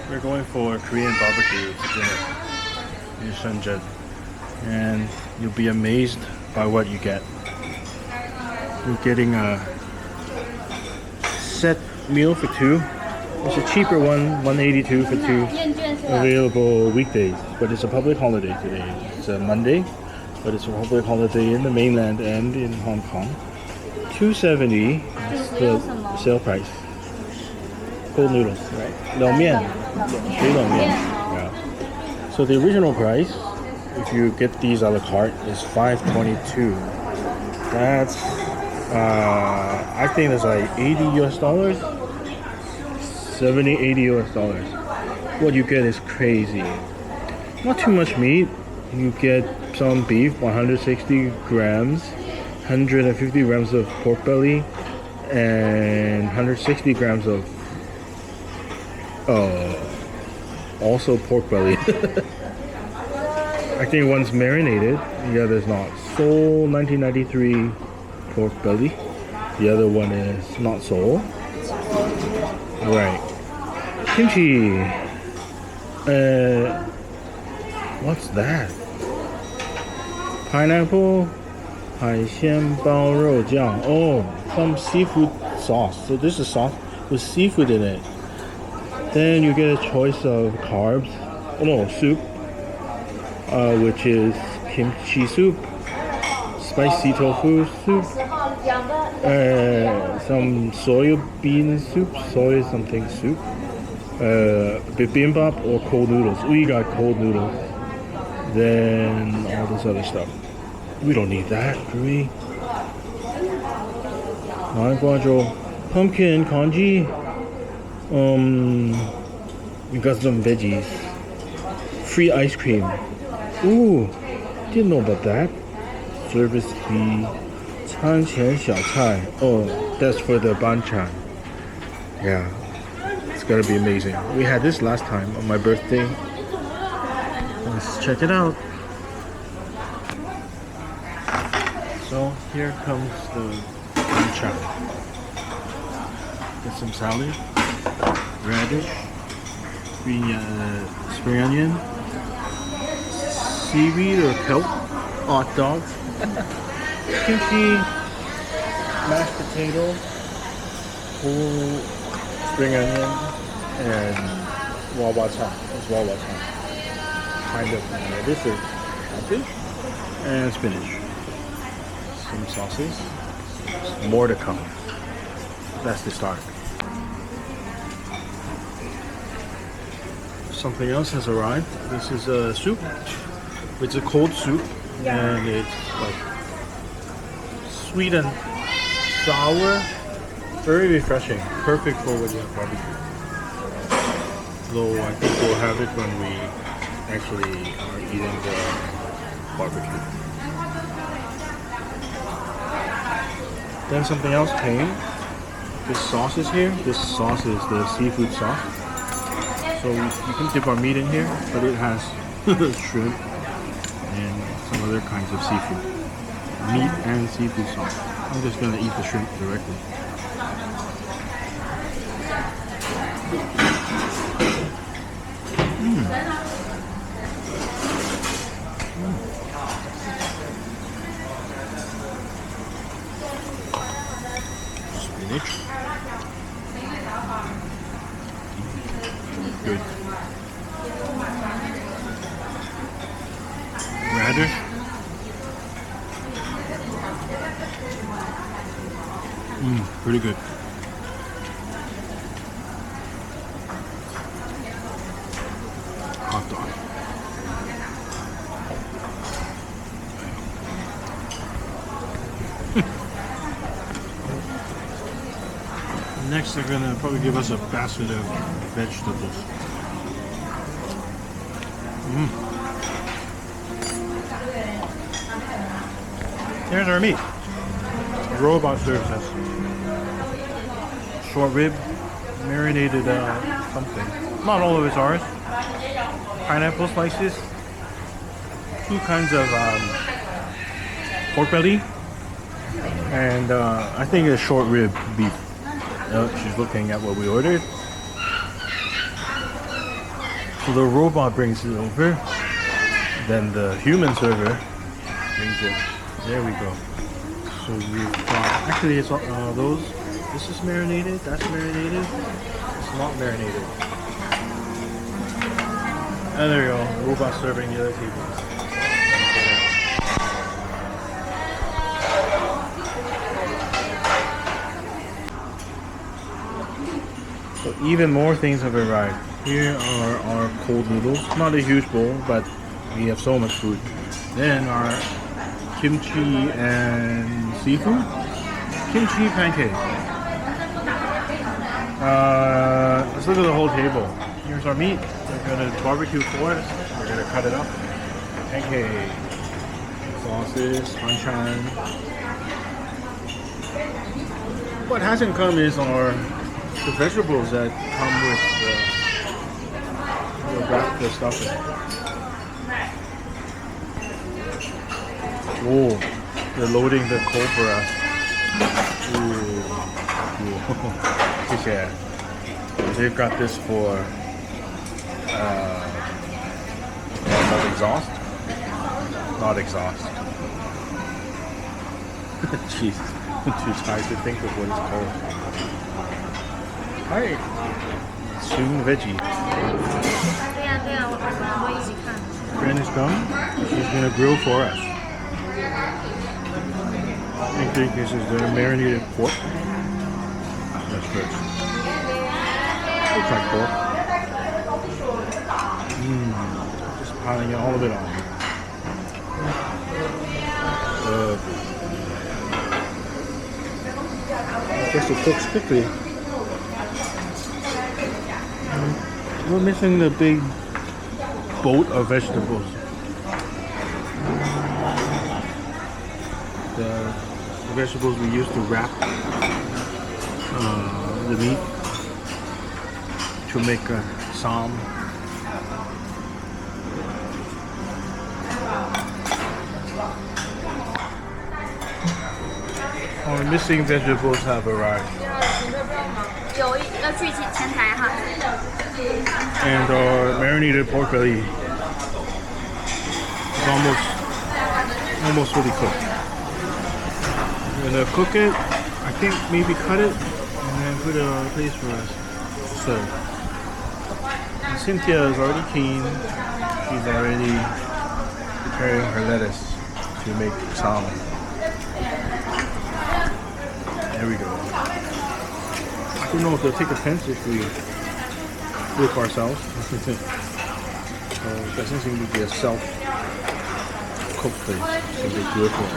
We're going for Korean barbecue for dinner in Shenzhen, and you'll be amazed by what you get. You're getting a set meal for two. It's a cheaper one, 182 for two, available weekdays, but it's a public holiday today. It's a Monday, but it's a public holiday in the mainland and in Hong Kong. 270 is the sale price. Cold noodles, right? 冷面, yeah. So the original price, if you get these a la carte, is $5.22. That's I think that's like $80 US, 70, $80 US. What you get is crazy. Not too much meat. You get some beef, 160 grams, 150 grams of pork belly, and 160 grams of also pork belly. I think one's marinated, the other's not. Seoul 1993 pork belly. The other one is not Seoul. Right. Kimchi. What's that? Pineapple, 海鲜包肉酱. Oh, some seafood sauce. So this is sauce with seafood in it. Then you get a choice of carbs. Oh no, soup. Which is kimchi soup, spicy tofu soup, some soya bean soup, soy something soup, bibimbap or cold noodles. We got cold noodles. Then all this other stuff. We don't need that, do we? Pumpkin congee. We got some veggies. Free ice cream. Ooh, didn't know about that. Service fee. 餐前小菜. Oh, that's for the banchan. Yeah, it's gotta be amazing. We had this last time on my birthday. Let's check it out. So here comes the banchan. Get some salad, radish, spring onion, seaweed or kelp, hot dogs, kimchi, mashed potato, whole spring onion, and wawachan. It's wawachan. Kind of this is cabbage and spinach. Some sauces. More to come. That's the start. Something else has arrived. This is a soup. It's a cold soup, and it's like sweet and sour, very refreshing, perfect for when you have barbecue. Though I think we'll have it when we actually are eating the barbecue. Then something else came. This sauce is here. This sauce is the seafood sauce. So you can dip our meat in here, but it has shrimp and some other kinds of seafood. Meat and seafood sauce. I'm just gonna eat the shrimp directly. Spinach. Good. Radish. Pretty good. Hot dog. Next, they're gonna probably give us a basket of vegetables. Here's our meat. Robot serves us. Short rib, marinated something. Not all of it's ours. Pineapple slices. Two kinds of pork belly. And I think a short rib beef. She's looking at what we ordered. So the robot brings it over, then the human server brings it. There we go. So you've got, actually it's those, this is marinated, that's marinated, it's not marinated. And there you go, robot serving the other tables. So even more things have arrived. Here are our cold noodles. Not a huge bowl, but we have so much food. Then our kimchi and seafood. Kimchi pancake. Let's look at the whole table. Here's our meat. We're gonna barbecue for us. We're gonna cut it up. Pancake. Sauces, banchan. What hasn't come is the vegetables that come with wrap the stuffing. Oh, they're loading the coal for us. Ooh. They've got this for not exhaust. Not exhaust. Jeez, I'm too tired to think of what it's called. Hi, soon veggie. Friend is come. She's gonna grill for us. I think this is the marinated pork. That's good. Looks like pork. Just piling all of it on. I guess it cooks quickly. We're missing the big boat of vegetables. The vegetables we use to wrap the meat to make a sam. Our missing vegetables have arrived. And our marinated pork belly is almost fully cooked. We're gonna cook it, I think maybe cut it, and then put it on a place for us. So, and Cynthia is already keen. She's already preparing her lettuce to make salmon. There we go. I don't know if they'll take offense if we flip ourselves. It doesn't seem to be a self-cooked place, so they do it for us.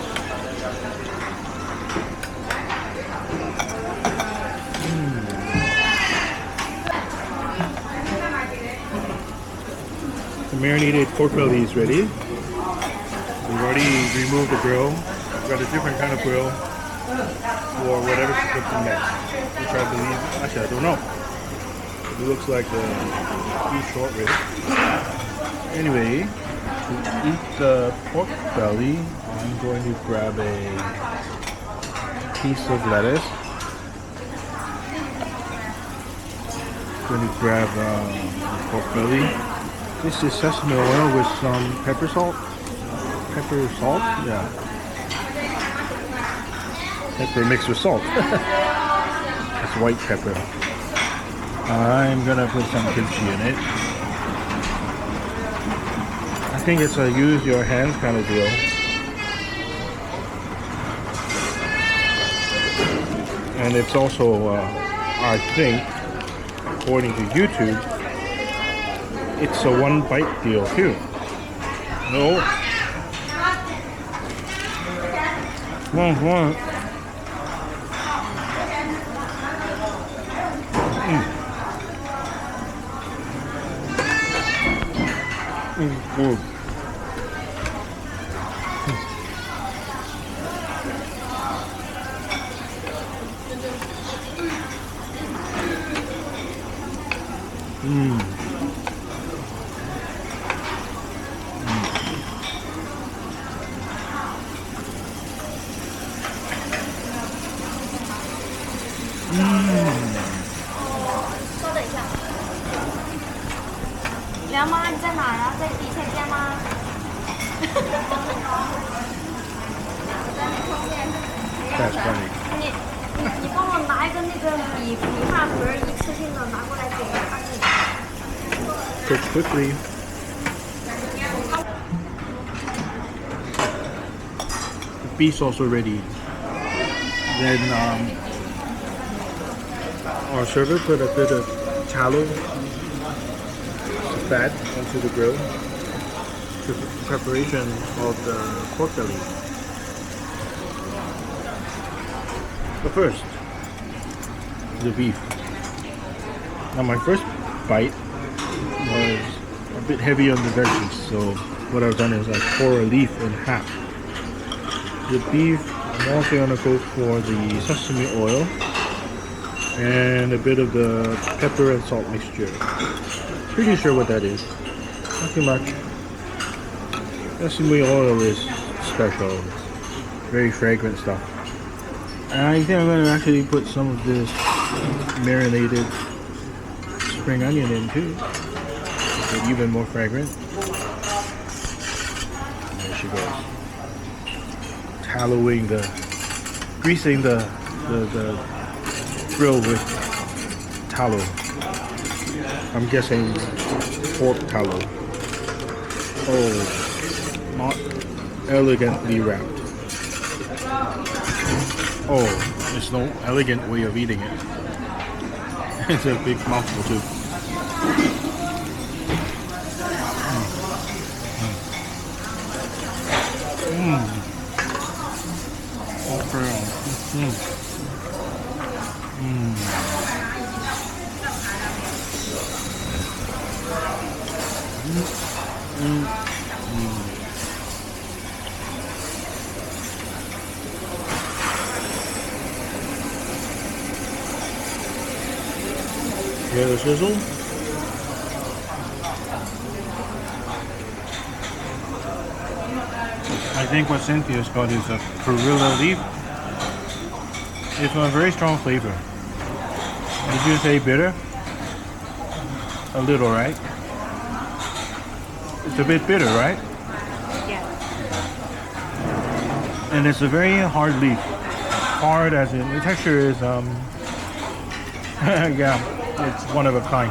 The marinated pork belly is ready. We've already removed the grill. We've got a different kind of grill for whatever she cooks next, which I believe, actually I don't know. It looks like a beef short rib. Anyway, to eat the pork belly, I'm going to grab a piece of lettuce. Going to grab pork belly. This is sesame oil with some pepper salt. Pepper salt? Yeah. Pepper mixed with salt. That's white pepper. I'm gonna put some kimchi in it. I think it's a use your hands kind of deal. And it's also, I think, according to YouTube, it's a one bite deal too. No. Come on. 呀妈，你在哪儿啊？在地铁店吗？That's funny. 你帮我拿一个那个米饭盒，一次性的拿过来给我看一下。Cook quickly. The beef's also ready. Then our server put a bit of tallow, fat onto the grill. Preparation of the pork belly. But first, the beef. Now my first bite was a bit heavy on the veggies, so what I've done is I tore a leaf in half. The beef, I'm also gonna go for the sesame oil and a bit of the pepper and salt mixture. Pretty sure what that is. Not too much. Sesame oil is special. It's very fragrant stuff. And I think I'm going to actually put some of this marinated spring onion in too. Make it even more fragrant. There she goes. Tallowing greasing the grill with tallow. I'm guessing pork tallow. Oh. Not elegantly wrapped. Oh, there's no elegant way of eating it. It's a big mouthful too. Hear the sizzle? I think what Cynthia's got is a perilla leaf. It's a very strong flavor. Did you say bitter? A little, right? It's a bit bitter, right? Yeah. And it's a very hard leaf. Hard as in the texture is yeah, it's one of a kind.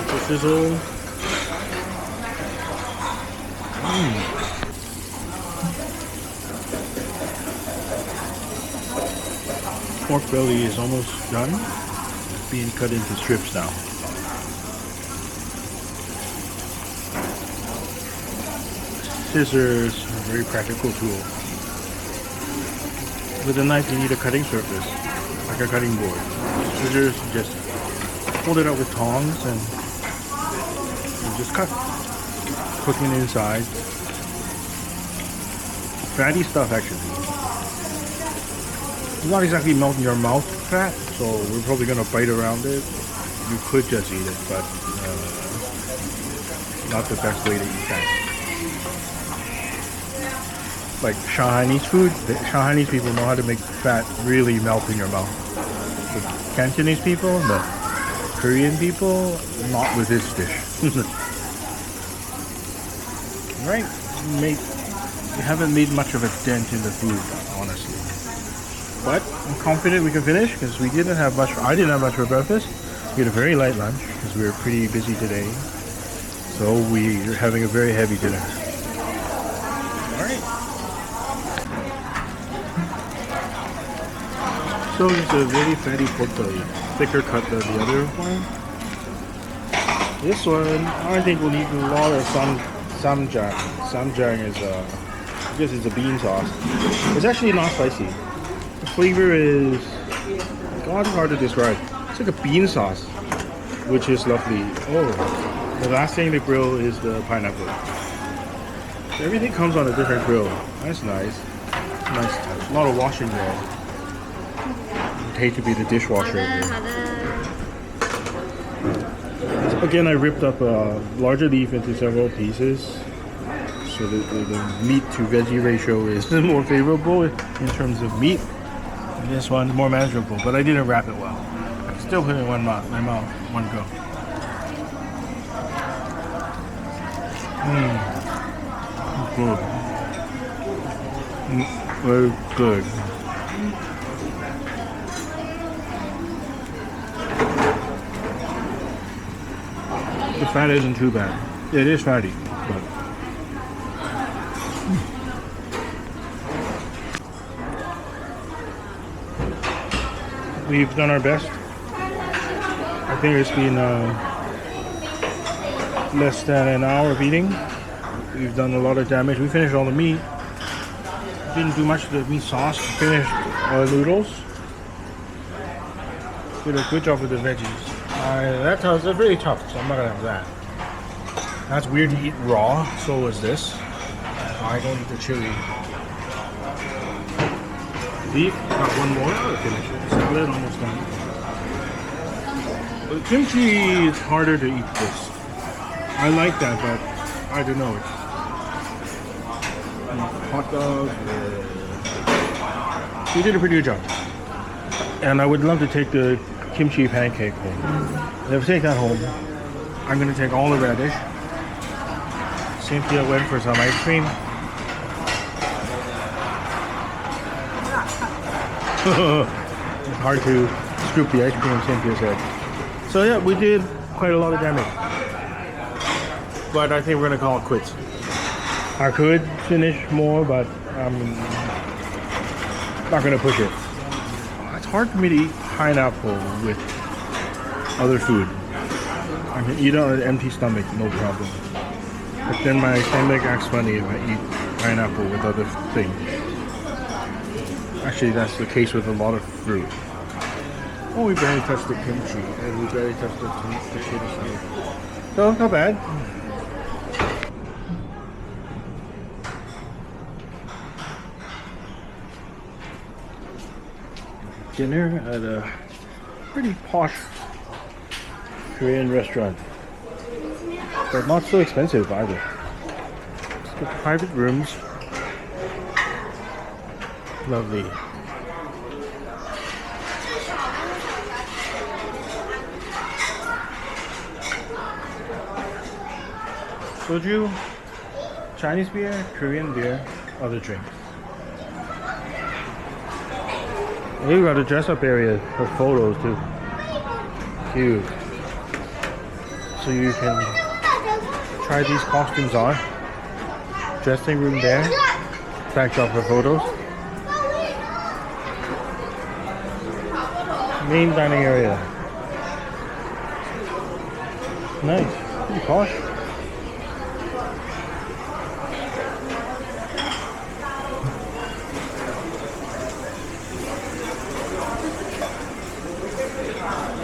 The sizzle. Pork belly is almost done. It's being cut into strips now. Scissors, a very practical tool. With a knife you need a cutting surface, like a cutting board. Scissors, just hold it up with tongs and just cut. Cooking inside. Fatty stuff actually. It's not exactly melt in your mouth fat, so we're probably gonna bite around it. You could just eat it, but not the best way to eat that. Like Shanghainese food, the Shanghainese people know how to make fat really melt in your mouth. The Cantonese people and the Korean people, not with this dish. Right? We haven't made much of a dent in the food, honestly. But I'm confident we can finish because we didn't have much. I didn't have much for breakfast. We had a very light lunch because we were pretty busy today. So we're having a very heavy dinner. Alright. So it's a very fatty pork belly. Thicker cut than the other one. This one, I think we'll need a lot of samjang. Samjang is I guess it's a bean sauce. It's actually not spicy. The flavor is, God, hard to describe. It's like a bean sauce, which is lovely. Oh, the last thing to grill is the pineapple. Everything comes on a different grill. That's nice. Nice touch. A lot of washing there. I'd hate to be the dishwasher. Again, I ripped up a larger leaf into several pieces. So the meat to veggie ratio is more favorable in terms of meat. This one's more manageable, but I didn't wrap it well. still put it in my mouth, one go. Good. Very good. The fat isn't too bad. It is fatty, but we've done our best. I think it's been less than an hour of eating. We've done a lot of damage. We finished all the meat. Didn't do much of the meat sauce. Finished our noodles. Did a good job with the veggies. That was really tough, so I'm not gonna have that. That's weird to eat raw. So was this. I don't eat the chili. Beef, got one more. I'll finish it. Salad almost done. But kimchi is harder to eat this. I like that, but I don't know. Hot dog. We did a pretty good job. And I would love to take the kimchi pancake home. Never take that home. I'm gonna take all the radish. Cynthia went for some ice cream. It's hard to scoop the ice cream, Cynthia said. So yeah, we did quite a lot of damage. But I think we're gonna call it quits. I could finish more, but I'm not gonna push it. It's hard for me to eat pineapple with other food. I can eat it on an empty stomach, no problem. But then my stomach acts funny if I eat pineapple with other things. Actually, that's the case with a lot of fruit. Oh, we barely touched the kimchi, and we barely touched the potato salad. So, not bad. Dinner at a pretty posh Korean restaurant, but not so expensive either. It's got private rooms. Lovely. Soju, Chinese beer, Korean beer, other drinks. We've got a dress-up area for photos too. Cute. So you can try these costumes on. Dressing room there. Backdrop for photos. Main dining area. Nice. Pretty posh.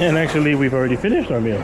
And actually, we've already finished our meal.